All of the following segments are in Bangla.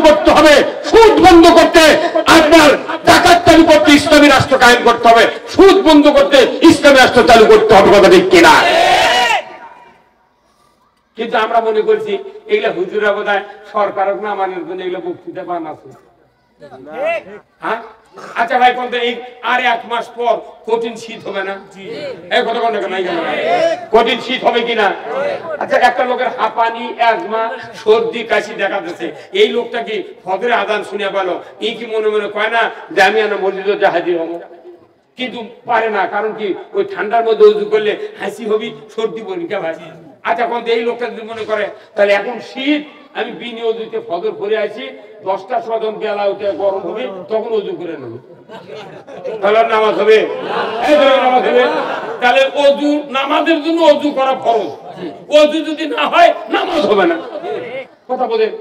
করতে হবে, সুদ বন্ধ করতে আপনার ডাকাত চালু করতে ইসলামী রাষ্ট্র কায়েম করতে হবে, সুদ বন্ধ করতে ইসলামী রাষ্ট্র চালু করতে হবে, কথা ঠিক কিনা? কিন্তু আমরা মনে করছি এগুলা হুজুরা বোধহয় সরকারক না মানের জন্য এগুলো বক্তৃতা বানাচ্ছে। হ্যাঁ আচ্ছা ভাই, কোন এই আর 1 মাস পর কঠিন শীত হবে না? এই কথা কোন না, কঠিন শীত হবে কিনা? আচ্ছা, একটা লোকের হাঁপানি, অ্যাজমা, সর্দি, কাশি দেখা যাচ্ছে, এই লোকটা কি ফজরের আযান শুনে পেল, এই কি মনে মনে কয় না যে আমি মসজিদে হাজির হবো? কিন্তু পারে না, কারণ কি ওই ঠান্ডার মধ্যে উজু করলে হাসি হবি, সর্দি পরীক্ষা ভাই। আচ্ছা, কোন এই লোকটা যদি মনে করে তাহলে এখন শীত, আমি বিনি অজুতে ফজর করে আসি, 10টার সময় যখন বেলা উঠে গরম হবে তখন অজু করে নেব, তাহলে নামাজ হবে? নামাজ হবে। তাহলে অজু, নামাজের জন্য অজু করা ফরজ, অজু যদি না হয় নামাজ হবে না, কথা বলেন।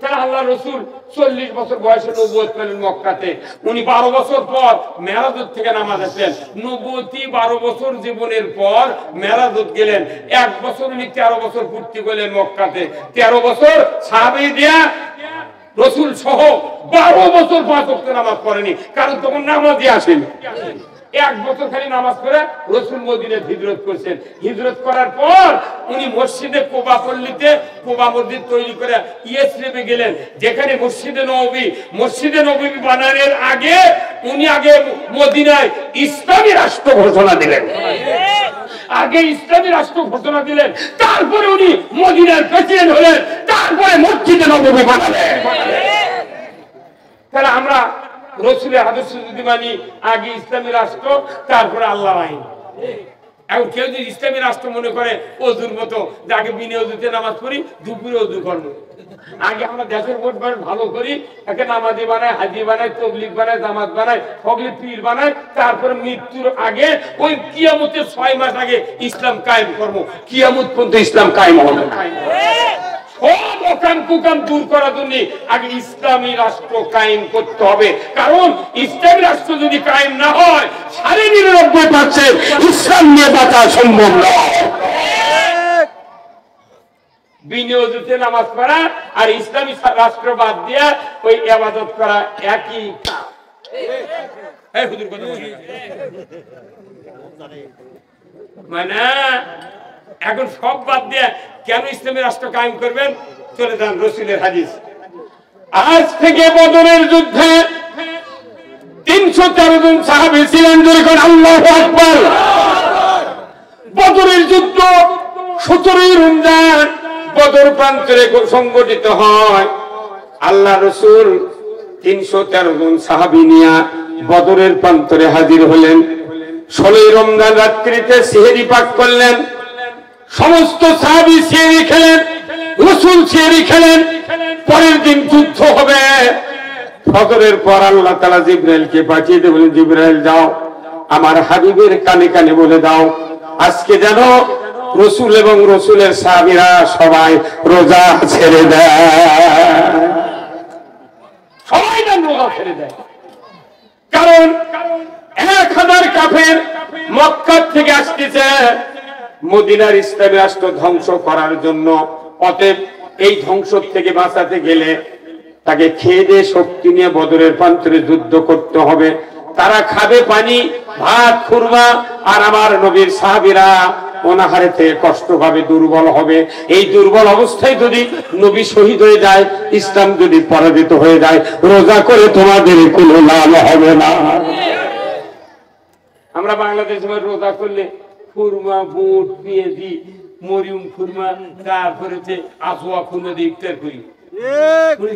তাহলে আল্লাহ রসুল 40 বছর বয়সে নবুয়ত পেলেন মক্কাতে, উনি 12 বছর পর মেরাজত থেকে নামাজ আসলেন। নবুয়তি 12 বছর জীবনের পর মেরাজত গেলেন, 1 বছর উনি 13 বছর পূর্তি করলেন মক্কাতে। 13 বছর সাহাবী দিয়া রসুল সহ 12 বছর 5 ওয়াক্ত নামাজ পড়েনি, কারণ তখন নামাজই আসেনি। 1 বছর খালি নামাজ পড়ে রসুল মদিনায় হিজরত করেছেন। হিজরত করার পর উনি মসজিদে কোবা পল্লীতে কোবা মসজিদ তৈরি করে ইয়েসরিবে গেলেন, যেখানে মসজিদে নববী বানানোর আগে উনি আগে মদিনায় ইসলামী রাষ্ট্র ঘোষণা দিলেন, আগে ইসলামী রাষ্ট্র ঘোষণা দিলেন, তারপরে উনি মদিনার প্রেসিডেন্ট হলেন, তারপরে মসজিদে নববী বানালেন। তাহলে আমরা রসুলের আদর্শ যদি মানি, আগে ইসলামী রাষ্ট্র, তারপরে আল্লাহর আইন। এখন কেউ যদি ইসলামী রাষ্ট্র মনে করে অজুর মতো, যাকে বিনে অজুতে নামাজ পড়ি, দুপুরে অজু করবো, আগে আমরা দেশের ভোট ভালো করি, একে নামাজি বানায়, হাজি বানায়, তবলিগ বানায়, জামাত বানায়, হগলি পীর বানায়, তারপরে মৃত্যুর আগে ওই কিয়ামতের 6 মাস আগে ইসলাম কায়েম করবো, কিয়ামত পর্যন্ত ইসলাম কায়েম হবে। সব অকাম কুকাম দূর করার জন্য আগে ইসলামী রাষ্ট্র কায়েম করতে হবে, কারণ ইসলামী রাষ্ট্র যদি কায়েম না হয় 99.9% ইসলাম নিয়ে বাঁচা সম্ভব নয়। বিনিয়োজিতে নামাজ পড়া আর ইসলামী রাষ্ট্র বাদ দিয়া ওই ইবাদত করা একই কাজ। এই হুজুর কথা মানে এখন সব বাদ দিয়ে কেন ইসলামী রাষ্ট্র কায়েম করবেন? চলে যান রসুলের হাদিস। আজ থেকে বদরের যুদ্ধে 304 জন সাহাবী ছিলেন, যখন আল্লাহু আকবার। বদরের যুদ্ধ 17 রমজান বদর প্রান্তরে সংগঠিত হয়। আল্লাহ রসুল 313 জন সাহাবী নিয়ে বদরের প্রান্তরে হাজির হলেন। 16 রমজান রাত্রিতে সেহরি পাক করলেন, সমস্ত সাহাবী সেহরি খেলেন, রসুল সেহরি খেলেন। পরের দিন যুদ্ধ হবে। ফজরের পর আল্লাহ তাআলা জিবরাইলকে পাঠিয়ে দিয়ে বলেন, জিবরাইল যাও আমার হাবিবের কানে কানে বলে দাও, আজকে যেন রসুল এবং রসুলের সাহাবীরা সবাই রোজা ছেড়ে দেয়, সবাই যেন রোজা ছেড়ে দেয়। কারণ 1000 কাফের মক্কা থেকে আসতেছে মদিনার ইসলামী রাষ্ট্র ধ্বংস করার জন্য। অতএব এই ধ্বংস থেকে বাঁচাতে গেলে তাকে খেয়ে দিয়ে শক্তি নিয়ে বদরের প্রান্তরে যুদ্ধ করতে হবে। তারা খাবে পানি, ভাত, খুরমা, আর আমার নবীর সাহাবীরা অনাহারে থেকে কষ্ট পাবে, দুর্বল হবে। এই দুর্বল অবস্থায় যদি নবী শহীদ হয়ে যায়, ইসলাম যদি পরাজিত হয়ে যায়, রোজা করে তোমাদের কোনো লাভ হবে না। আমরা বাংলাদেশে রোজা করলে খুরমা, বুট, পেঁয়াজি, মরিয়ম খুরমা, তারপরে আফওয়া খুরমা দিয়ে ইফতার করি।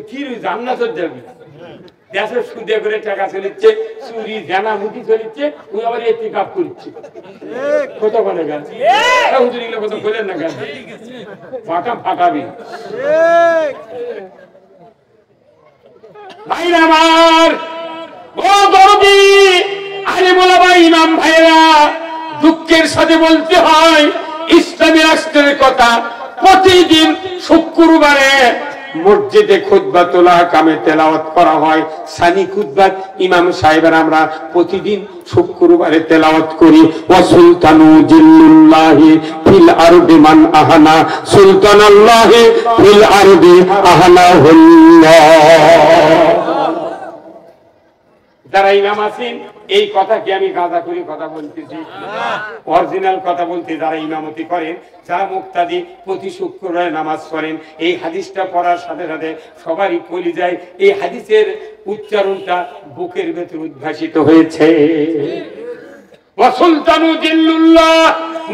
কি জান্নাতে যাবে? দেশে সুদে করে টাকা চলিচ্ছে, চুরি জানা মুঠি চলিচ্ছে, ওই আবার ইতিকাফ করছে। কত মানে গান হুজুর এগুলো কত বলেন না, গান ফাঁকা ফাঁকাবি। ভাইরা আমার, ও দরদি আলিমুল ভাই, ইমাম ভাইরা, দুঃখের সাথে বলতে হয় ইসলামী রাষ্ট্রের কথা। প্রতিদিন শুক্রবারে মসজিদে খুতবাতুল আহকামে তেলাওয়াত করা হয়। সানি খুতবা ইমাম সাহেবের আমরা প্রতিদিন শুক্রবারে তেলাওয়াত করি। ওয়া সুলতানু জিল্লুল্লাহি ফিল আরদি মান আহানা সুলতানাল্লাহি ফিল আরদি আহানাহুল্লাহ। যারা ইমাম আছেন এই কথা কি আমি গাঁজা করে কথা বলতেছি? অরিজিনাল কথা বলতে যারা ইমামতি করেন, যারা মুক্তাদি প্রতি শুক্রবারে নামাজ পড়েন, এই হাদিসটা পড়ার সাথে সাথে সবারই কলিজায় এই হাদিসের উচ্চারণটা বুকের ভেতর উদ্ভাসিত হয়েছে। ওয়া সুলতানু জিল্লুল্লাহ,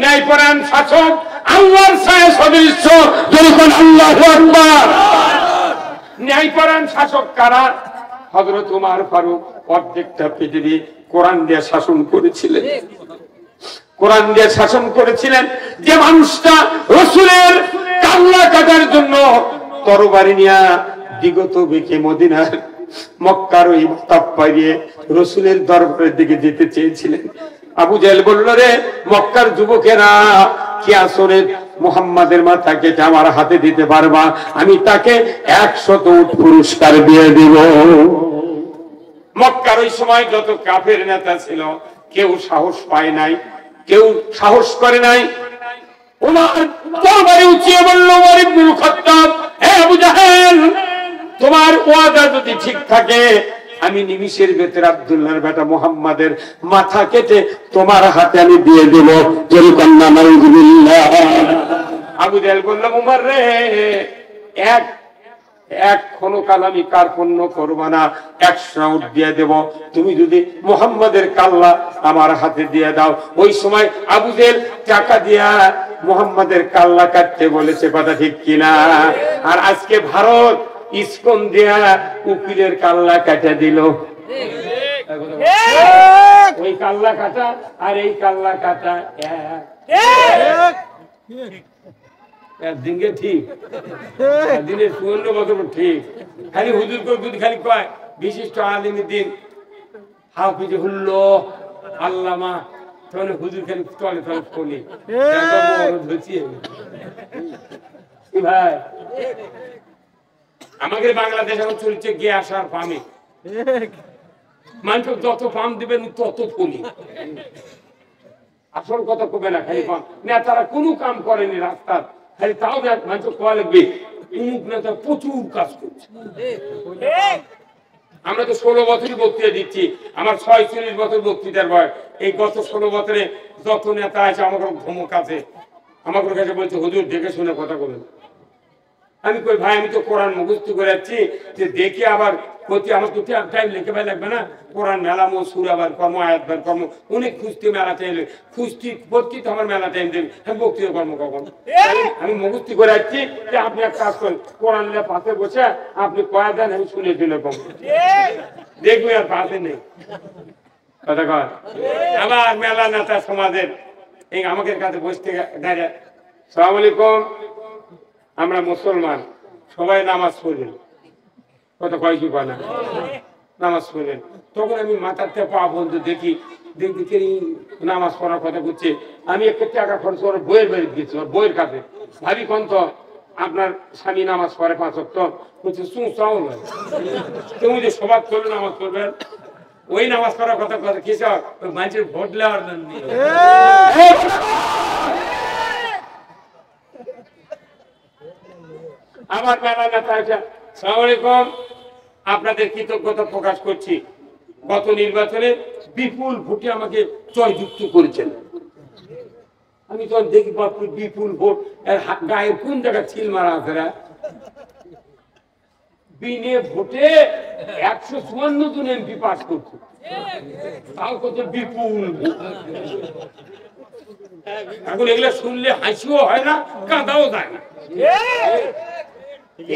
ন্যায়পরায়ণ শাসক আল্লাহর ছায়া সদৃশ্য, যখন আল্লাহু আকবার। ন্যায়পরায়ণ শাসক কারা? হযরত ওমর ফারুক অর্ধেকটা পৃথিবী কোরআন দিয়ে শাসন করেছিলেন। কোরআন দিয়ে শাসন করেছিলেন। যে মানুষটা রাসূলের কাল্লা কাটার জন্য তরবারি নিয়ে বিগত বেকে মদিনার মক্কার ওই তাপ পাইয়ে রাসূলের দরবারের দিকে যেতে চেয়েছিলেন, আবু জাহেল বলল, রে মক্কার যুবকেরা, কি আসরে মুহাম্মাদের মাথা কেটে আমার হাতে দিতে পারবা? আমি তাকে 100 উট পুরস্কার দিয়ে দিব। মক্কার ওই সময় যত কাফের নেতা ছিল কেউ সাহস পায় নাই, কেউ সাহস করে নাই। ওমর তরবারি উঁচিয়ে বলল, ওমর ইবনুল খাত্তাব, হে আবু জাহেল, তোমার ওয়াদা যদি ঠিক থাকে আমি নিমিষের ভেতরে আব্দুল্লাহর বেটা মুহাম্মাদের মাথা কেটে তোমার হাতে আমি দিয়ে দেব। যেরকম নাউযুবিল্লাহ। আবু জাহেল বলল, ওমর রে, এক ক্ষণকাল আমি কার্পণ্য করবো না, 100 উট দিয়ে দেব, তুমি যদি মুহাম্মাদের কাল্লা আমার হাতে দিয়ে দাও। ওই সময় আবু জাহেল টাকা দিয়া মুহাম্মাদের কাল্লা কাটতে বলেছে, কথা ঠিক কিনা? আর আজকে ভারত ইসকন দিয়া উকিলের কাল্লা কাটা দিল। ওই কাল্লা কাটা আর এই কাল্লা কাটা একদিনকে ঠিক, দিনের 54 বছর ঠিক। খালি হুজুর করে খালি কয় বিশিষ্ট আলিমের দিন হাফিজুল্লাহ আল্লামা, তাহলে হুজুর খালি তলে তলে ফলি ভাই। আমাদের বাংলাদেশ এখন চলছে গ্যাস আর পামে, মানুষ যত পাম দিবেন তত ফলি। আসল কথা কবে না, খালি পাম নেতারা কোনো কাম করেনি রাস্তার, খালি তাও মানুষ কোয়া লাগবে অমুক নেতা প্রচুর কাজ করছে। আমরা তো 16 বছরই বক্তৃতা দিচ্ছি, আমার 46 বছর বক্তৃতার বয়স। এই গত 16 বছরে যত নেতা আছে আমার ধমক আছে, আমার কাছে বলছে হুজুর দেখে শুনে কথা বলেন। আমি কই ভাই আমি তো কোরআন মুখস্থ করে যাচ্ছি, যে দেখে আবার প্রতি আমার তো টাইম লিখে ভাই লাগবে না, কোরআন মেলামো সুরা বার কর্ম আয়াত বার কর্ম অনেক খুঁজতে মেলা টাইম খুঁজতে ভর্তি তো আমার মেলা টাইম দেবে, আমি বক্তৃতা কর্ম কখন আমি মুখস্থ করে যাচ্ছি যে আপনি এক কাজ করেন কোরআন পাশে বসে আপনি কয়া দেন, আমি শুনে শুনে কম দেখবি আর পাশে নেই কথা কয়। আবার মেলা নেতা সমাজের এই আমাদের কাছে বসতে দাঁড়িয়ে, সালাম আলাইকুম, আমরা মুসলমান সবাই নামাজ পড়েন, কথা কয় কি কয় না, নামাজ পড়েন। তখন আমি মাথার পা বন্ধু দেখি দেখি নামাজ পড়ার কথা বলছে। আমি একটা টাকা খরচ করে বইয়ের বাড়ি দিয়েছি, বইয়ের কাছে ভাবি কোন তো আপনার স্বামী নামাজ পড়ে 5 ওয়াক্ত, বলছে চাও না তুমি যে সবাই করলে নামাজ পড়বেন, ওই নামাজ পড়ার কথা কথা কি মানুষের ভোট নেওয়ার জন্য। আমার মেলা নেতা আছে, সালাম আলাইকুম, আপনাদের কৃতজ্ঞতা প্রকাশ করছি, গত নির্বাচনে বিপুল ভোটে আমাকে জয়যুক্ত করেছেন। আমি তখন দেখি বিপুল ভোট, গায়ে কোন জায়গায় ছিল মারা আছে, বিনে ভোটে 154 জন এমপি পাস করছে, তাও কত বিপুল। এখন এগুলো শুনলে হাসিও হয় না, কাঁদাও যায় না।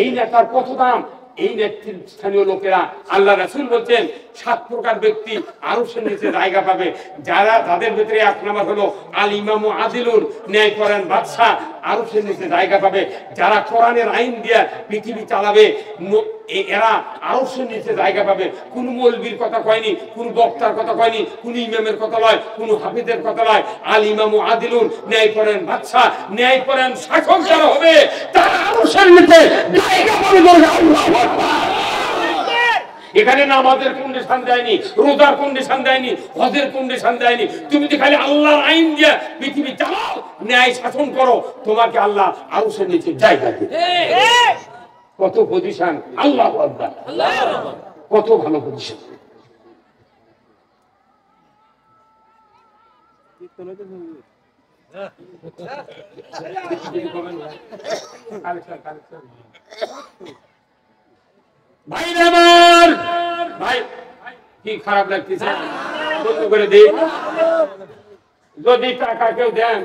এই নেতার কত দাম, এই নেতৃস্থানীয় লোকেরা, আল্লাহ রাসূল বলছেন 7 প্রকার ব্যক্তি আরশের নিচে জায়গা পাবে, যারা তাদের ভিতরে 1 নাম্বার হলো আল ইমামু আদিলুন, ন্যায়পরায়ণ বাদশা, আরশের নিচে জায়গা পাবে। যারা কোরআনের আইন দিয়ে পৃথিবী চালাবে এরা আরশের নিচে জায়গা পাবে। কোন মৌলবীর কথা কয়নি, কোন বক্তার কথা কয়নি, কোন ইমামের কথা নয়, কোন হাফিজের কথা নয়। আল ইমামু আদিলুন, ন্যায়পরায়ণ বাদশা, ন্যায়পরায়ণ শাসক যারা হবে তারা আরশের নিচে জায়গা পাবে। আল্লাহু আকবার। এখানে নামাজের কন্ডিশন দেয়নি, রোজার কন্ডিশন দেয়নি, হজের কন্ডিশন দেয়নি। তুমি যদি খালি আল্লাহর আইন দিয়ে পৃথিবী চালাও, ন্যায় শাসন করো, তোমাকে আল্লাহ আরশের নিচে জায়গা দেবে। কত পজিশন! আল্লাহু আকবার, কত ভালো পজিশন। ভাই আমার ভাই কি খারাপ লাগতেছে, করে দিই। যদি টাকা কেউ দেন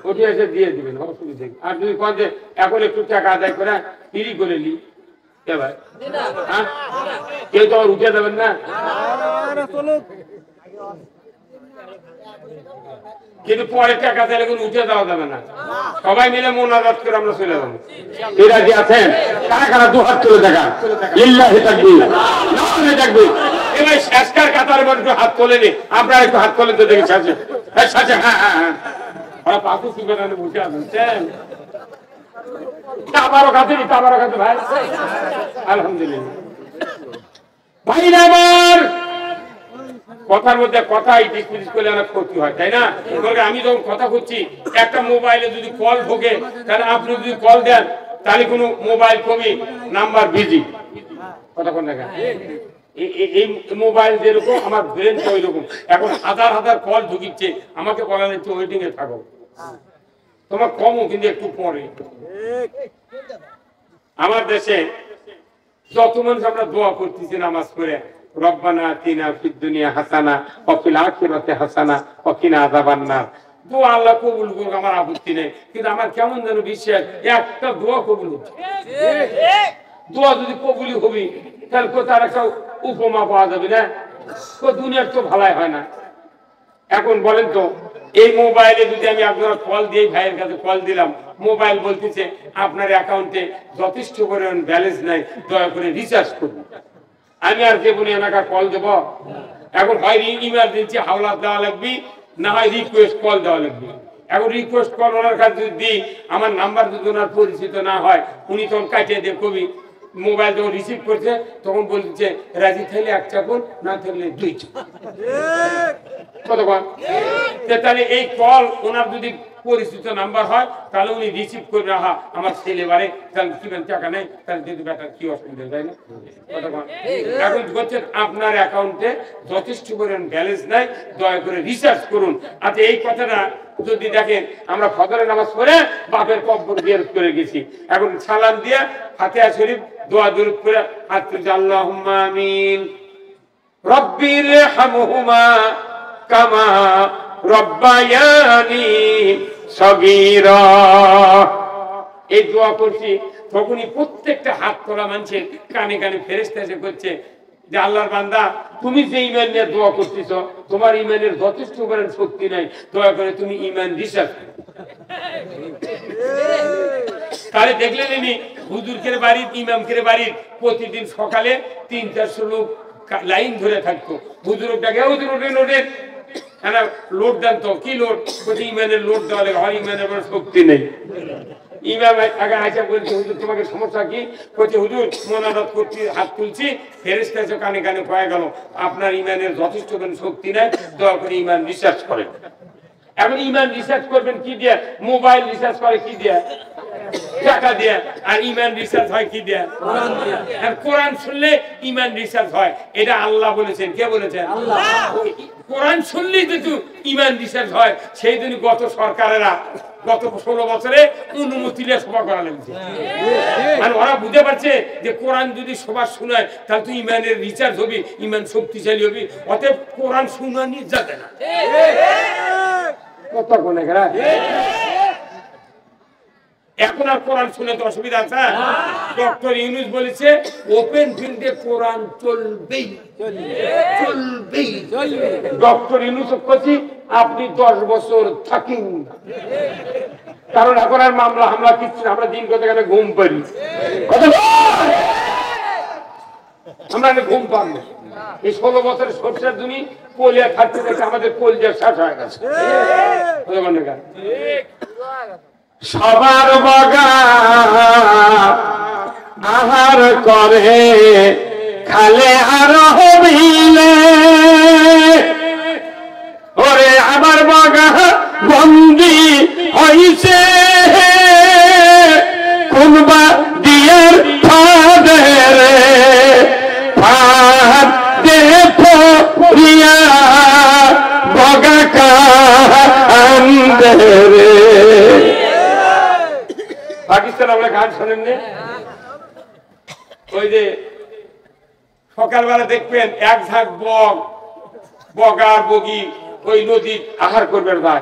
ওটি এসে দিয়ে দিবেন, অসুবিধা। আর যদি কোন যে এখন একটু টাকা আদায় করে ফ্রি করে নি, ভাই কেউ তো আর উঠে দেবেন না। কিন্তু পরে টাকা চাইলে কোনো উঠে দেওয়া যাবে না। সবাই মিলে মোনাজাত করে আমরা চলে যাবো। এরা যে আছেন কারা কারা দু হাত তুলে দেখা, লিল্লাহি তাকবীর, নারে তাকবীর। এবার শেষকার কাতার মধ্যে হাত তোলেনি, আপনারা একটু হাত তোলেন তো দেখি। সাথে সাথে হ্যাঁ হ্যাঁ হ্যাঁ, ওরা পাশে শিবেরানে বসে আছেন। আবারও কাছে নি, আবারও কাছে ভাই, আলহামদুলিল্লাহ। ভাই আমার কথার মধ্যে কথাই ডিসমিস করলে অনেক ক্ষতি হয়, তাই না? আমি যখন কথা করছি, একটা মোবাইলে যদি কল ঢোকে, তাহলে আপনি যদি কল দেন, তাহলে কোনো মোবাইল কবি নাম্বার বিজি, কথা কোন দেখা। এই মোবাইল যেরকম আমার ব্রেনটা ওই রকম। এখন হাজার হাজার কল ঢুকিচ্ছে, আমাকে বলা একটু ওয়েটিং এ থাকো, তোমার কমও কিন্তু একটু পরে। আমার দেশে যত মানুষ আমরা দোয়া করতেছি নামাজ পড়ে, রব্বানা আতিনা ফিদ দুনিয়া হাসানা ওয়া ফিল আখিরাতি হাসানা ওয়া কিনা আযাবান্নার। দোয়া আল্লাহ কবুল করুক, আমার আপত্তি নেই। কিন্তু আমার কেমন যেন বিশ্বাস একটা দোয়া কবুল হচ্ছে। দোয়া যদি কবুলই হবে, তাহলে তার একটা উপমা পাওয়া যাবে না? দুনিয়ার তো ভালাই হয় না। এখন বলেন তো, এই মোবাইলে যদি আমি আপনার কল দিয়ে, ভাইয়ের কাছে কল দিলাম, মোবাইল বলতেছে আপনার অ্যাকাউন্টে যথেষ্ট পরিমাণ ব্যালেন্স নাই, দয়া করে রিচার্জ করুন। আমি আর জীবনে এলাকা কল দেব? এখন হয় ইমার্জেন্সি হাওলাত দেওয়া লাগবে, না হয় রিকোয়েস্ট কল দেওয়া লাগবে। এখন রিকোয়েস্ট কল ওনার কাছে যদি দিই, আমার নাম্বার যদি ওনার পরিচিত না হয়, উনি তখন কাটিয়ে দিয়ে কবি মোবাইল যখন রিসিভ করছে তখন বলছে রাজি থাকলে এক চাপুন, না থাকলে দুই চাপুন। কতক্ষণ? তাহলে এই কল ওনার যদি পরিচিত নাম্বার হয়, তাহলে উনি রিসিভ করে রাখা আমার ছেলে বারে, তাহলে কি টাকা নেই, তাহলে যদি ব্যাটার কি অসুবিধা, তাই না? কতক্ষণ? এখন হচ্ছে আপনার অ্যাকাউন্টে যথেষ্ট পরিমাণ ব্যালেন্স নাই, দয়া করে রিচার্জ করুন। আচ্ছা, এই কথাটা যদি দেখেন, আমরা ফজরের নামাজ পড়ে বাপের কবর জিয়ারত করে গেছি, এখন সালাম দিয়ে ফাতিহা শরীফ দোয়া দরুদ করে হাত তুলছি, আল্লাহুম্মা আমিন রব্বির হামহুমা কামা রব্বায়ানি সগীরা। এই দোয়া করছি, তখনই প্রত্যেকটা হাত তোলা মানুষের কানে কানে ফেরেশতা এসে করছে যে আল্লাহর বান্দা, তুমি যে ঈমান নিয়ে দোয়া করতেছ, তোমার ঈমানের যথেষ্ট পরিমাণ শক্তি নাই, দয়া করে তুমি ঈমান রিসার্চ। তাহলে দেখলেন ইনি হুজুরকের বাড়ির, ইমামকের বাড়ির প্রতিদিন সকালে ৩-৪০০ লোক লাইন ধরে থাকতো। হুজুর ডাকে, হুজুর ওঠেন ওঠেন, লোড দেন তো। কি লোড? ইমানের লোড দেওয়া লাগে, হয় ইমানের শক্তি নেই। ইমাম আগে আইসা বলছে, হুজুর তোমাকে সমস্যা কি? বলছে হুজুর মোনাজাত করছি, হাত তুলছি, ফেরেশতা এসে কানে কানে কয়ে গেল আপনার ইমানের যথেষ্ট শক্তি নাই, দয়া করে ইমান রিসার্চ করেন। এখন ইমান রিসার্চ করবেন কি দিয়ে? মোবাইল রিসার্চ করে কি দিয়ে? টাকা দিয়ে। আর ইমান রিসার্চ হয় কি দিয়ে? কোরআন দিয়ে। আর কোরআন শুনলে ইমান রিসার্চ হয়, এটা আল্লাহ বলেছেন। কে বলেছেন? আল্লাহ। কোরআন শুনলেই যদি ইমান রিসার্চ হয়, সেই দিন গত সরকারেরা গত 16 বছরে অনুমতি নিয়ে সভা করা লাগছে। মানে ওরা বুঝতে পারছে যে কোরআন যদি সভা শোনায়, তাহলে তো ইমানের রিসার্চ হবে, ইমান শক্তিশালী হবে। অতএব কোরআন শুনানি যাবে না। কত কোনে গেরা এখন আর কোরআন শুনে তো অসুবিধা আছে? ডক্টর ইউনূস বলেছে ওপেন ফিল্ডে কোরআন চলবেই চলবেই চলবে। ডক্টর ইউনূস বলছি আপনি 10 বছর থাকেন, কারণ এখন আর মামলা হামলা কিচ্ছু না, আমরা দিন কত ঘুম পারি, আমরা ঘুম পাই না। এই 16 বছরের সরষের জমি পোলিয়া খাচ্ছে দেখে আমাদের কলজা শেষ হয়ে গেছে। সবার বাগা আহার করে খালে আর হবিলে, ওরে আমার বাগা বন্দি হইছে কোনবা দিয়ার ফাদের ফাদ দেখো রিয়া বগা কান্দে রে। পাকিস্তান আমরা গান শোনেননি? ওই যে সকালবেলা দেখবেন এক ঝাঁক বগার বগি ওই নদী আহার করবে ভাই,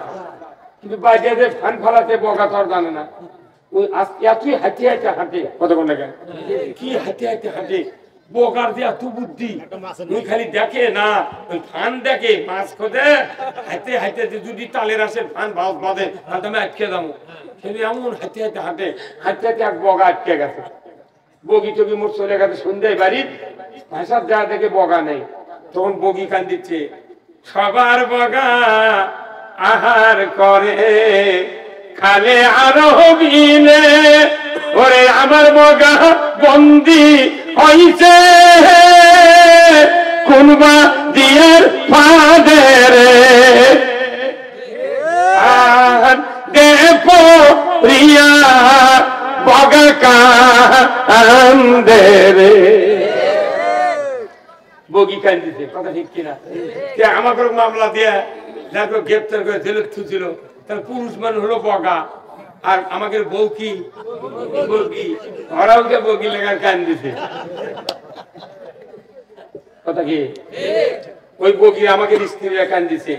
কিন্তু বাইরে যে ফান ফালাতে বগা তো আর জানে না। ওই এতই হাঁটে হাঁটে হাঁটে, কতক্ষণ লাগে কি হাঁটে হাঁটে হাঁটে, বগার যে এত বুদ্ধি, ওই খালি দেখে না ওই ফান দেখে মাছ খোঁজে, হাঁটে হাঁটে যদি তালের আসে ফান বাঁধে তাহলে আমি আটকে যাবো, সেটা এমন হাঁটে হাঁটে হাঁটে হাঁটতে হাঁটে এক বগা আটকে গেছে। বগি টগি মোট চলে গেছে সন্ধ্যায় বাড়ির, ভাষার যা দেখে বগা নেই, তখন বগি কান দিচ্ছে সবার বগা আহার করে খালে আর হবিলে, ওরে আমার বগা বন্দি হইছে কোনবা দিয়ার ফাদের আর দেখো রিয়া বগা কান্দে রে। বগি কান্দিছে, কথা ঠিক কিনা? আমাকে মামলা দিয়ে দেখো গ্রেপ্তার করে জেলে থুছিল, তার পুরুষ মান হলো বগা, আর আমাকে বউ কি বগি, ওরাওকে বগি লেগার কান্দিছে, কথা কি? ওই বগি আমাকে স্ত্রীরা কান্দিছে।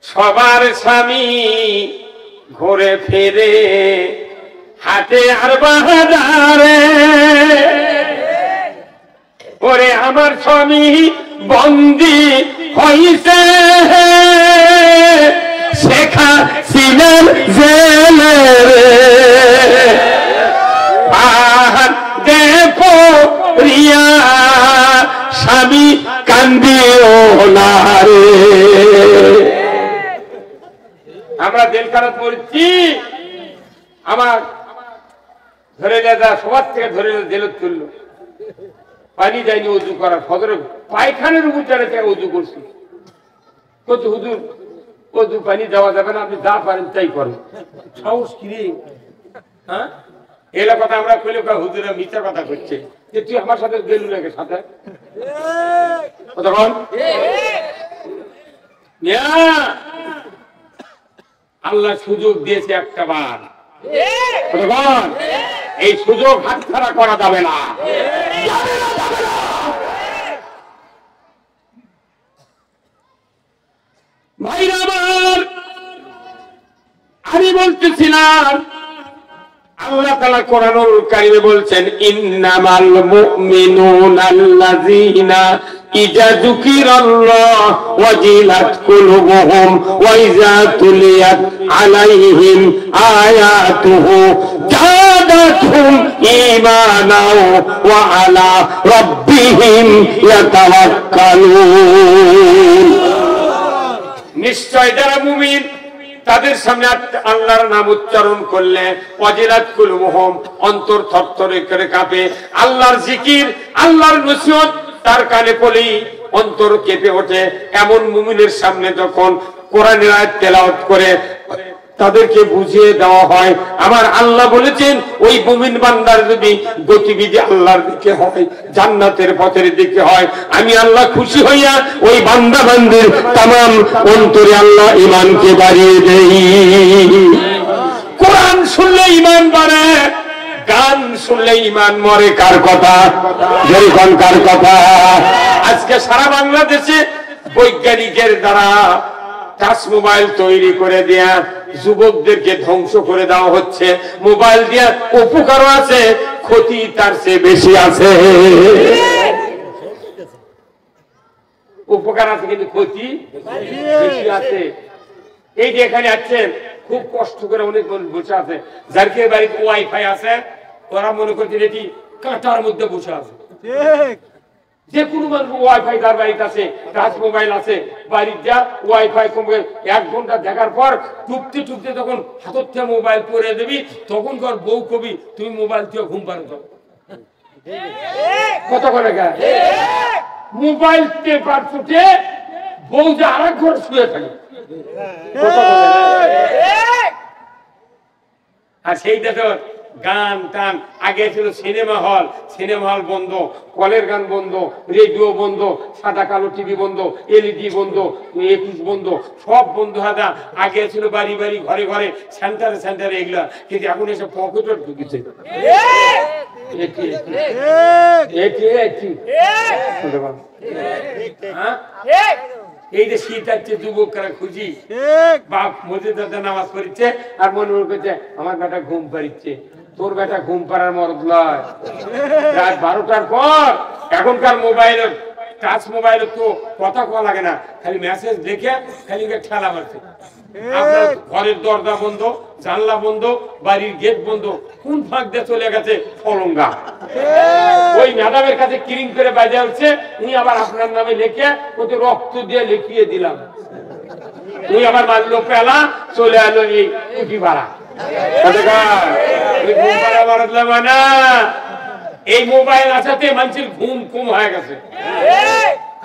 সবার স্বামী ঘুরে ফিরে হাতে আর বাজারে, ওরে আমার স্বামী বন্দি হইছে শেখা ছিলেন জেলে আর দেখো রিয়া স্বামী কান্দিও না রে। আমরা জেল খারাপ করছি, আমার ধরে যা সবার থেকে ধরে জেলত তুললো, পানি যায়নি উজু করার, ফজরে পায়খানের উপর চলে উজু করছি, কত হুজুর উজু পানি দেওয়া যাবে না, আপনি যা পারেন তাই করেন, সাহস কিরে? হ্যাঁ, এলা কথা আমরা কইলে হুজুরা মিথ্যা কথা করছে, যে তুই আমার সাথে গেলু নাকি সাথে কতক্ষণ? আল্লাহ সুযোগ দিয়েছে একটা বার, এই সুযোগ হাতছাড়া করা যাবে না। ভাইরা আমার, আমি বলতেছিলাম আল্লাহ তাআলা কোরআনুল কারীমে বলছেন ইন্নামাল মুমিনুনাল্লাযীনা ইযা যুকিরাল্লাহ ওয়াজিলাত কুলুবুহুম ওয়া ইযা তুলিয়াত আলাইহিম আয়াতুহু যাদাতহুম ঈমানাও ওয়া আলা রাব্বিহিম ইয়াতাওয়াক্কালুন। নিশ্চয় যারা মুমিন তাদের সামনে আল্লাহর নাম উচ্চারণ করলে ওয়াজিলাত কুলুবুহুম, অন্তর থরথরে করে কাঁপে, আল্লাহর জিকির আল্লাহর নসিহত তার কানে পড়লেই অন্তর কেঁপে ওঠে। এমন মুমিনের সামনে যখন কোরআনের আয়াত তেলাওয়াত করে তাদেরকে বুঝিয়ে দেওয়া হয়, আমার আল্লাহ বলেছেন ওই মুমিন বান্দার যদি গতিবিধি আল্লাহর দিকে হয়, জান্নাতের পথের দিকে হয়, আমি আল্লাহ খুশি হইয়া ওই বান্দা বান্দির তামাম অন্তরে আল্লাহ ঈমানকে বাড়িয়ে দেই। কোরআন শুনলে ঈমান বাড়ে, গান শুনলে ঈমান মরে। কার কথা? যেরকম কার কথা? আজকে সারা বাংলাদেশে বৈজ্ঞানিকের দ্বারা টাচ মোবাইল তৈরি করে দেয়া যুবকদেরকে ধ্বংস করে দেওয়া হচ্ছে। মোবাইল দিয়া উপকারও আছে, ক্ষতি তার চেয়ে বেশি আছে। উপকার আছে কিন্তু ক্ষতি বেশি আছে। এই যে এখানে আছেন খুব কষ্ট করে অনেক মানুষ বসে আছে, যার কে বাড়িতে ওয়াইফাই আছে ওরা মনে করছে এটি কাঁটার মধ্যে বসে আছে। যে কোনো মানুষ ওয়াইফাই তার বাড়িতে আছে, টাচ মোবাইল আছে, বাড়ির যা ওয়াইফাই কমবে 1 ঘন্টা দেখার পর টুকতে টুকতে তখন হাতের থেকে মোবাইল পরে দেবি, তখন কর বউ কবি তুমি মোবাইল থেকে ঘুম পারো কত করে মোবাইল পেপার ফুটে বউ যে আর এক ঘর শুয়ে থাকে। আর সেইটা তো গান টান আগে ছিল সিনেমা হল বন্ধ, কলের গান বন্ধ, রেডিও বন্ধ, সাদা কালো টিভি বন্ধ, এলইডি বন্ধ, 21 বন্ধ, সব বন্ধ। হাদা আগে ছিল বাড়ি বাড়ি ঘরে ঘরে সেন্টারে এগুলা, কিন্তু এখন এসে পকেটে ঢুকেছে। এই যে শীত আসছে, যুবকরা খুঁজি বাপ মসজিদে নামাজ পড়ছে আর মনে করছে আমার বেটা ঘুম পাড়িচ্ছে। তোর বেটা ঘুম পাড়ার মরদ লয়। রাত 12টার পর এখনকার মোবাইলের টাচ মোবাইলে তো কথা কওয়া লাগে না, খালি মেসেজ দেখে খালি ঠেলা মারছে। আপনার ঘরের দরজা বন্ধ, জানলা বন্ধ, বাড়ির গেট বন্ধ, কোন ফাঁক দিয়ে চলে গেছে ফলঙ্গা। ওই ম্যাডামের কাছে কিরিং করে বাজে উঠছে, উনি আবার আপনার নামে লিখে ওকে রক্ত দিয়ে লিখিয়ে দিলাম, উনি আবার মারলো পেলা, চলে এলো এই উঠি ভাড়া। এই মোবাইল আসাতে মানুষের ঘুম কম হয়ে গেছে,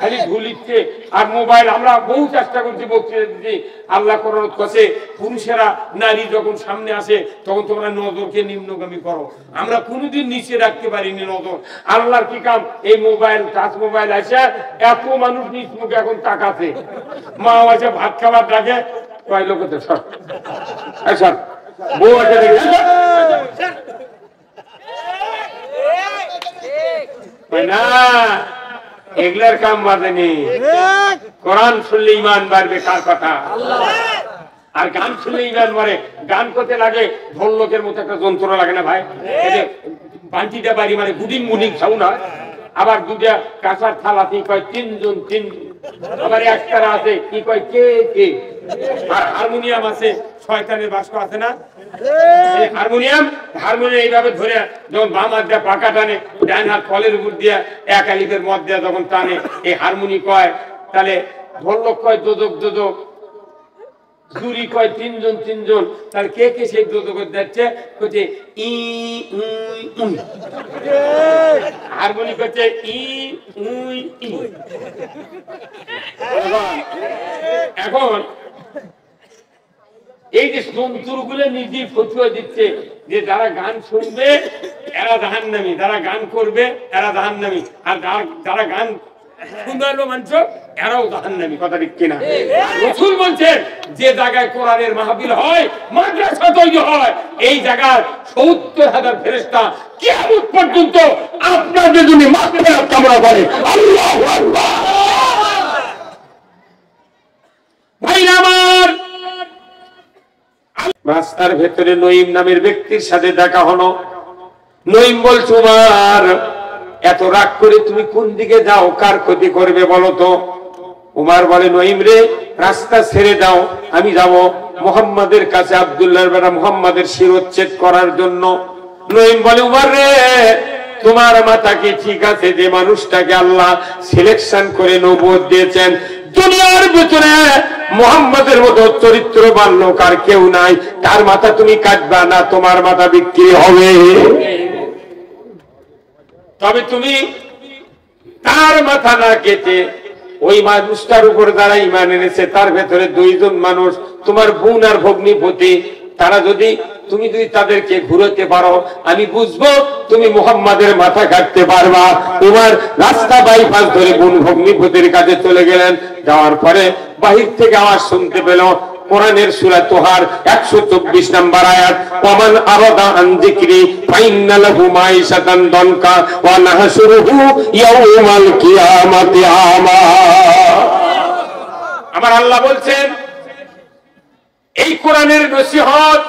খালি ঝুলিচ্ছে আর মোবাইল। আমরা বহু চেষ্টা করছি, বক্তৃতা দিচ্ছি, আল্লাহ কোরআন কাছে পুরুষেরা নারী যখন সামনে আসে তখন তোমরা নজরকে নিম্নগামী করো। আমরা কোনোদিন নিচে রাখতে পারিনি নজর। আল্লাহর কি কাম, এই মোবাইল টাচ মোবাইল আসে এত মানুষ নিচ মুখে এখন তাকাছে। মা আছে ভাত খাবার ডাকে, কয় লোক সর বউ আছে না, এগুলার কাম বাঁধেনি। কোরআন শুনলে ইমান বাড়বে, কার কথা? আর গান শুনলে ইমান বাড়ে। গান করতে লাগে ঢোল লোকের মতো একটা যন্ত্র লাগে না ভাই? বান্টিটা বাড়ি মানে গুডিং মুডিং সাউন্ড হয়। আবার দুটা কাঁচার থালাতে কয় 3 জন 3, আবার একটারা আছে কি কয় কে কে। আর হারমোনিয়াম আছে, শয়তানের বাক্স আছে না হারমোনিয়াম। হারমোনিয়াম এইভাবে ধরে যখন বাম হাত দিয়ে পাকা টানে, ডান হাত কলের উপর দিয়ে এক আলিফের মত দিয়ে যখন টানে, এই হারমোনি কয়। তাহলে ঢোলক কয় দোদক দোদক, জুরি কয় 3 জন 3 জন। তাহলে কে কে সেই দোদক দিচ্ছে? কইছে ই উই উই। হারমোনি কইছে ই উই ই। এখন এই যে যন্ত্রগুলো নিজেই ফতুয়া দিচ্ছে যে যারা গান শুনবে এরা জাহান্নামী, যারা গান করবে এরা জাহান্নামী, আর যারা গান শুনালো মানুষ এরাও জাহান্নামী। কথা ঠিক কিনা? রাসূল বলছেন যে জায়গায় কোরআনের মাহফিল হয়, মাদ্রাসা তৈরি হয়, এই জায়গায় ৭০,০০০ ফেরেশতা কিয়ামত পর্যন্ত আপনাদের জন্য মাগফিরাত কামনা করে। আল্লাহু আকবার। ভাইরা আমার, রাস্তার ভেতরে নঈম নামের ব্যক্তির সাথে দেখা হলো। নঈম বল, তোমার এত রাগ করে তুমি কোন দিকে যাও, কার ক্ষতি করবে বলো তো? উমার বলে, নঈম রে, রাস্তা ছেড়ে দাও, আমি যাব মুহাম্মাদের কাছে, আব্দুল্লাহর বেটা মুহাম্মাদের শিরোচ্ছেদ করার জন্য। নঈম বলে, উমার রে, তোমার মাথা কি ঠিক আছে? যে মানুষটাকে আল্লাহ সিলেকশন করে নবুয়ত দিয়েছেন, দুনিয়ার ভিতরে মুহাম্মাদের মতো চরিত্রবান লোক আর কেউ নাই, তার মাথা তুমি কাটবা না, তোমার মাথা বিক্রি হবে। তবে তুমি তার মাথা না কেটে ওই মানুষটার উপর যারা ঈমান এনেছে তার ভেতরে 2 জন মানুষ, তোমার বোন আর ভগ্নিপতি, তারা যদি তুমি তাদেরকে ঘুরাতে পারো, আমি বুঝবো তুমি মুহাম্মাদের মাথা কাটতে পারবা। তোমার রাস্তা বাইপাস ধরে বোন ভগ্নিপতির কাছে চলে গেলেন। যাওয়ার পরে বাহির থেকে আওয়াজ শুনতে পেল, কোরআনের সূরা তোহার 124 নম্বর আয়াত, ওমান আরাদা আন যিকরি ফাইন্না লাহু মাইশাতান দানকা ওয়া নাহশুরুহু ইয়াউমাল কিয়ামাতি আমা। আমার আল্লাহ বলছেন, এই কোরআনের নসিহত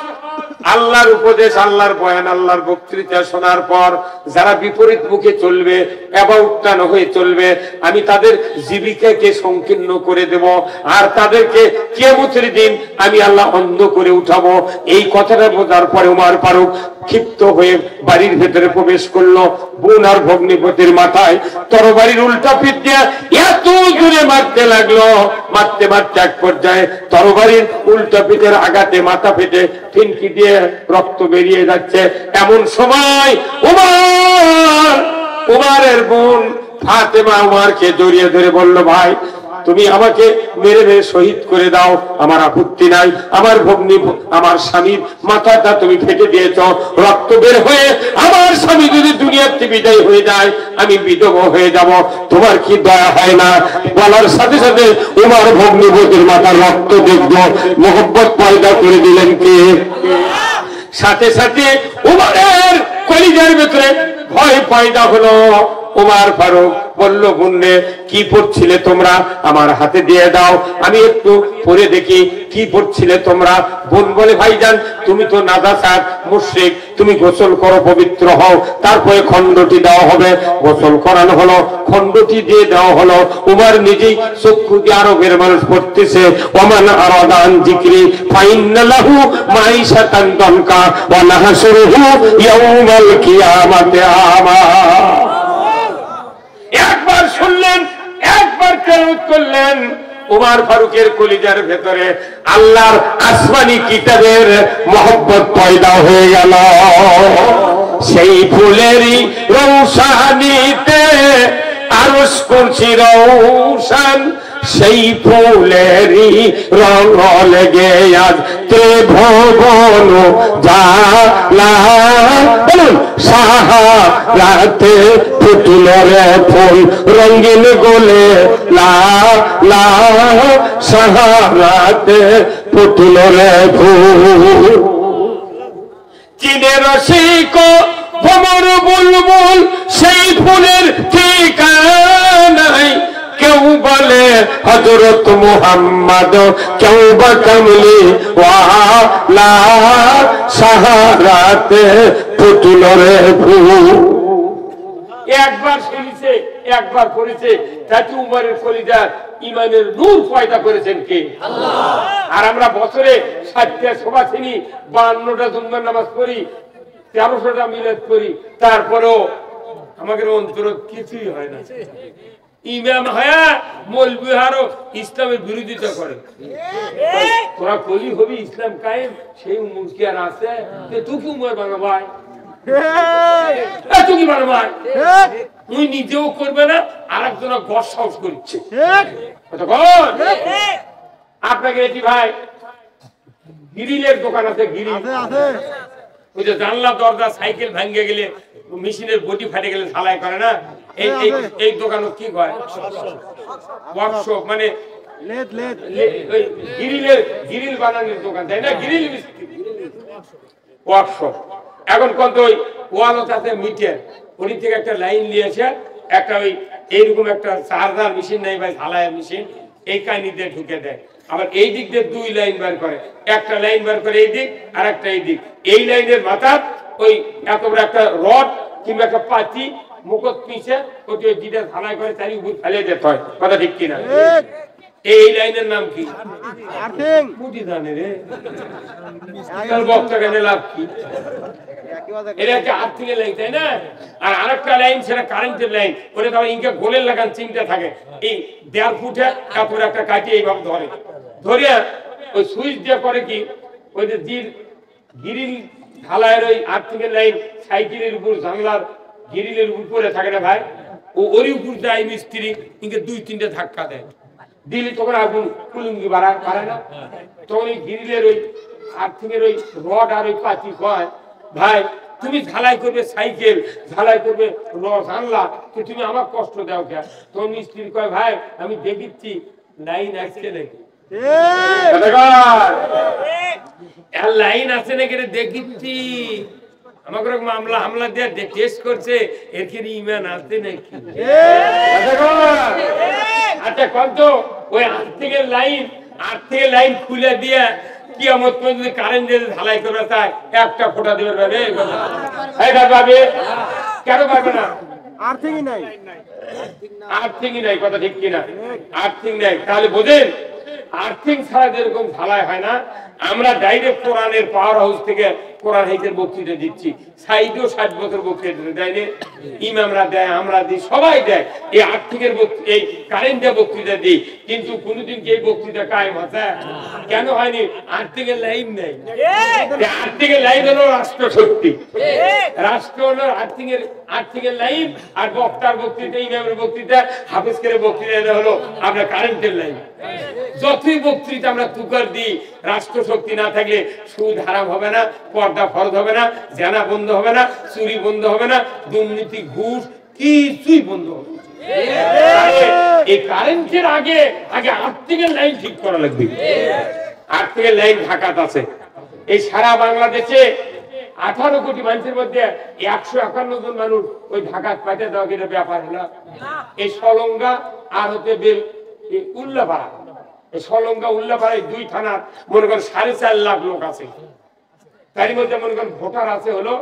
আল্লাহর উপদেশ, আল্লাহর বয়ান, আল্লাহর বক্তৃতা শোনার পর যারা বিপরীত মুখে চলবে, অ্যাবাউটান হয়ে চলবে, আমি তাদের জীবিকাকে সংকীর্ণ করে দেব, আর তাদেরকে কিয়ামতের দিন আমি আল্লাহ অন্ধ করে উঠাবো। এই কথাটা বোঝার পরে উমর ফারুক ক্ষিপ্ত হয়ে বাড়ির ভেতরে প্রবেশ করলো। বোন আর ভগ্নিপতির মাথায় তরবারির উল্টা পিঠ দিয়ে এত জোরে মারতে লাগলো, মারতে মারতে এক পর্যায়ে তরবারির উল্টা পিঠের আঘাতে মাথা ফেটে ফিনকি দিয়ে রক্ত বেরিয়ে যাচ্ছে। এমন সময় উমরের বোন ফাতেমা উমরকে জড়িয়ে ধরে বলল, ভাই তুমি আমাকে মেরে মেরে শহীদ করে দাও, আমার আপত্তি নাই। আমার ভগ্নী, আমার স্বামীর মাথাটা তুমি ফেটে দিয়েছ, রক্ত বের হয়ে আমার স্বামী যদি দুনিয়ার থেকে বিদায় হয়ে যায়, আমি বিধবা হয়ে যাব, তোমার কি দয়া হয় না? বলার সাথে সাথে উমর ভগ্নীপতির মাথার রক্ত দেখব মোহব্বত পয়দা করে দিলেন কে? সাথে সাথে উমরের কলিজার ভেতরে ভয় পয়দা হলো। উমর ফারুক বলল, বোনে কি পড়ছিলে তোমরা? আমার হাতে দিয়ে দাও, আমি একটু পড়ে দেখি কি পড়ছিলে তোমরা। বোন বলে, ভাইজান তুমি তো নাজাসাত মুশরিক, তুমি গোসল করো, পবিত্র হও, তারপরে খণ্ডটি দেওয়া হবে। গোসল করানো হলো, খণ্ডটি দিয়ে দেওয়া হলো। উমর নিজেই চক্ষু দিয়ে আরবের মানুষ পড়তেছে, ওমান আরাদান যিকরি ফাইন্না লাহু মাইশাতান দানকা ওয়া নাহশুরুহু ইয়াউমাল কিয়ামাতি আমা। একবার শুনলেন, একবার তেলাওয়াত করলেন, উমর ফারুকের কলিজার ভেতরে আল্লাহর আসমানি কিতাবের মহব্বত পয়দা হয়ে গেল। সেই ফুলেরই রৌশানিতে আরশ করছি রৌশান, সেই ফুলেরই রঙ লেগে আজ ত্রিভুবন জ্বালা। বলুন, সাহারাতে ফুটল রে ফুল রঙিন গোলে লা লা, সাহারাতে ফুটল রে ফুল। চীনের রসিক ভ্রমর বুলবুল, সেই ফুলের ঠিকানাই। কেউ বলে হযরত মুহাম্মদ, কেউ বা কামলি ওয়ালা, সাহারাতে ফুটল রে ফুল। একবার শুনেছে, একবার পড়েছে, তাতে উমরের কলিজার ইমানের নূর পয়দা করেছেন কে? আল্লাহ। আর আমরা বছরে 60টা শোভাসিনী, 52টা জুম্মার নামাজ পড়ি, 1300টা মিলাদ করি, তারপরেও আমাদের অন্তর কিছুই হয় না। ইমাম হয়া মৌলবি হারো ইসলামের বিরোধিতা করে। তোরা কলি হবি ইসলাম কায়েম, সেই উমর কি আর আছে? তুই কি উমর বানাবাই? তুই কি বানাবাই? তুই নিজেও করবে না, আর একজন গড় সাহস করছে। আপনাকে এটি ভাই গ্রিলের দোকান আছে, গ্রিল, ওই যে জানলা দরজা সাইকেল ভাঙ্গে গেলে, মেশিনের বডি ফাটে গেলে ঝালাই করে না, এই দোকান কি কয়? ওয়ার্কশপ, মানে গ্রিল বানানোর দোকান, তাই না? গ্রিল মিস্ত্রি ওয়ার্কশপ। এখন কত ওই ওয়ালত আছে মিটার, ওই থেকে একটা লাইন নিয়েছে, একটা ওই এইরকম একটা চার্জার মেশিন নাই ভাই, ঝালাইয়ের মেশিন, এই কাহিনীতে ঢুকে দেয়। আবার এই দিক দিয়ে 2 লাইন বার করে, একটা লাইন বার করে এই দিক, আর একটা এই দিক। এই লাইনের মাথা ওই এত বড় একটা রড কিংবা একটা পাতি মুখত পিছে ওটি ওই দিদা ঝালাই করে চারি উপর ফেলে যেতে হয়। কথা ঠিক কিনা? এই লাইনের নাম কি? আর্থিং। বুঝি জানে রে, কাল বক্তা কেন লাভ কি? এটা একটা আর্থিং এর লাইন, তাই না? আর আরেকটা লাইন সেটা কারেন্টের লাইন, ওটা তো ইনকে গোলের লাগান চিমটা থাকে, এই 1.5 ফুটে কাপড় একটা কাটিয়ে এইভাবে ধরে, ধরে ওই সুইচ দিয়ে করে কি, ওই যে গ্রিল ঢালাইয়ের ওই আর্থিং এর লাইন সাইকেলের উপর, জানলার গ্রিলের উপরে থাকে না ভাই, ওর উপর যায় মিস্ত্রি, ইনকে 2-3টে ধাক্কা দেয়, দিলে তখন আগুন কুলুঙ্গি বাড়ায় না, তখন এই গ্রিলের ওই আর্থিং এর ওই রড আর ওই পাতি কয়, ভাই তুমি ঝালাই করবে সাইকেল, ঝালাই করবে জানলা, তো তুমি আমার কষ্ট দাও কে? তখন মিস্ত্রি কয়, ভাই আমি দেখিচ্ছি লাইন আসছে নাকি, লাইন আছে নাকি দেখিচ্ছি, আমাকে মামলা হামলা দিয়ে টেস্ট করছে, এর কি ইমান আছে নাকি? আচ্ছা কত ওই আর্থিকের লাইন খুলে দিয়ে কিয়ামত পর্যন্ত যদি কারেন্ট দিয়ে ঢালাই করবে তাই একটা ফোঁটা দেবে পারবে পারবে কেন পারবে না আর্থিকই নাই আর্থিকই নাই কথা ঠিক কিনা আর্থিক নাই তাহলে বোঝেন আর্থিক ছাড়া যেরকম ঢালাই হয় না আমরা ডাইরেক্ট কোরআনের পাওয়ার হাউস থেকে কোরআন হাইতের বক্তৃতা দিচ্ছি সাইডও 60 বছর বক্তৃতা দেয়নি ইমামরা দেয় আমরা দিই সবাই দেয় এই আর্থিকের এই কারেন্টের বক্তৃতা দিই কিন্তু কোনোদিন কি এই বক্তৃতা কায়েম আছে কেন হয়নি আর্থিকের লাইন নেই আর্থিকের লাইন হলো রাষ্ট্র শক্তি রাষ্ট্র হলো আর্থিকের লাইন আর বক্তার বক্তৃতা ইমামের বক্তৃতা হাফেজের বক্তৃতা হলো আমরা কারেন্টের লাইন যতই বক্তৃতা আমরা তুকার দিই রাষ্ট্র শক্তি না থাকলে সুদ হারাম হবে না পর্দা ফরজ হবে না জানা বন্ধ হবে না চুরি বন্ধ হবে না দুর্নীতি ঘুষ কিছুই বন্ধ হবে এই কারেন্টের আগে আর্থিকের লাইন ঠিক করা লাগবে আর্থিকের লাইন ঢাকাত আছে এই সারা বাংলাদেশে 18 কোটি মানুষের মধ্যে 151 জন মানুষ ওই ঢাকাত পাঠিয়ে দেওয়া এটা ব্যাপার হলো এই সলঙ্গা আর হতে বেল উল্লাপাড়া এই সলঙ্গা উল্লাপাড়ায় 2 থানার মনে করেন 4.5 লাখ লোক আছে তার মধ্যে মনে করেন ভোটার আছে হলো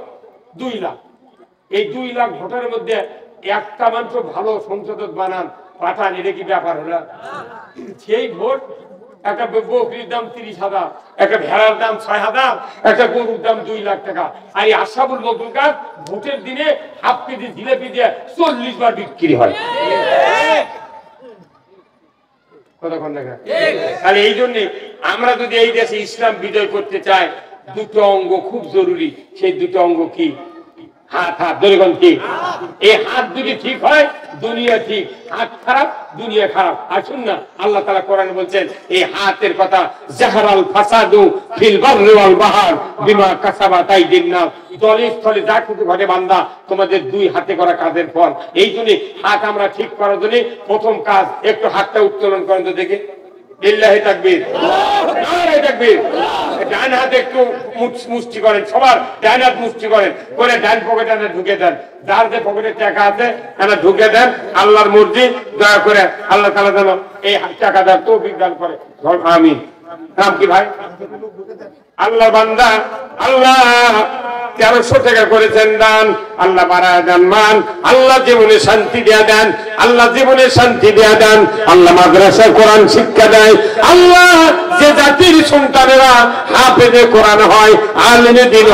2 লাখ এই 2 লাখ ভোটারের মধ্যে একটা মানুষ ভালো সংসদ বানান পাঠান এটা কি ব্যাপার হলো সেই ভোট একটা বকরির দাম 30,000 একটা ভেড়ার দাম 6,000 একটা গরুর দাম 2 লাখ টাকা আর এই আশাবুল মকবুল কাজ ভোটের দিনে হাফ কেজি জিলাপি দিয়ে 40 বার বিক্রি হয় কতক্ষণ দেখা তাহলে এই জন্য আমরা যদি এই দেশে ইসলাম বিজয় করতে চাই দুটো অঙ্গ খুব জরুরি সেই দুটো অঙ্গ কি হাত দরিগণ কি এই হাত যদি ঠিক হয় দুনিয়া ঠিক হাত খারাপ দুনিয়া খারাপ আসুন না আল্লাহ তাআলা কোরআনে বলছেন এই হাতের কথা জাহরাল ফাসাদু ফিল বাররি ওয়াল বাহর বিমা কাসাবাত আইদিন নাস দলিস্থলে যা কিছু ঘটে বান্দা তোমাদের 2 হাতে করা কাজের ফল এই জন্য হাত আমরা ঠিক করার জন্য প্রথম কাজ একটু হাতটা উত্তোলন করেন তো দেখে লিল্লাহি তাকবীর নারে তাকবীর ডান হাতে একটু মুষ্টি করেন সবার ডান হাত মুষ্টি করেন করে ডান পকেটে ঢুকে দেন যার যে পকেটে টাকা আছে এনে ঢুকে দেন আল্লাহর মর্জি দয়া করে আল্লাহ তাআলা যেন এই টাকা দেওয়ার তৌফিক দান করে আমিন নাম কি ভাই আল্লাহ বান্দা আল্লাহ 1300 টাকা করেছেন দান আল্লাহ বাড়ায় দেন মান আল্লাহ জীবনে শান্তি দেয়া দেন আল্লাহ জীবনে শান্তি দেয়া দেন আল্লাহ মাদ্রাসায় কোরআন শিক্ষা দেয় আল্লাহ যে জাতির সন্তানেরা হাফেজে কোরআন হয় আলেমে দ্বীন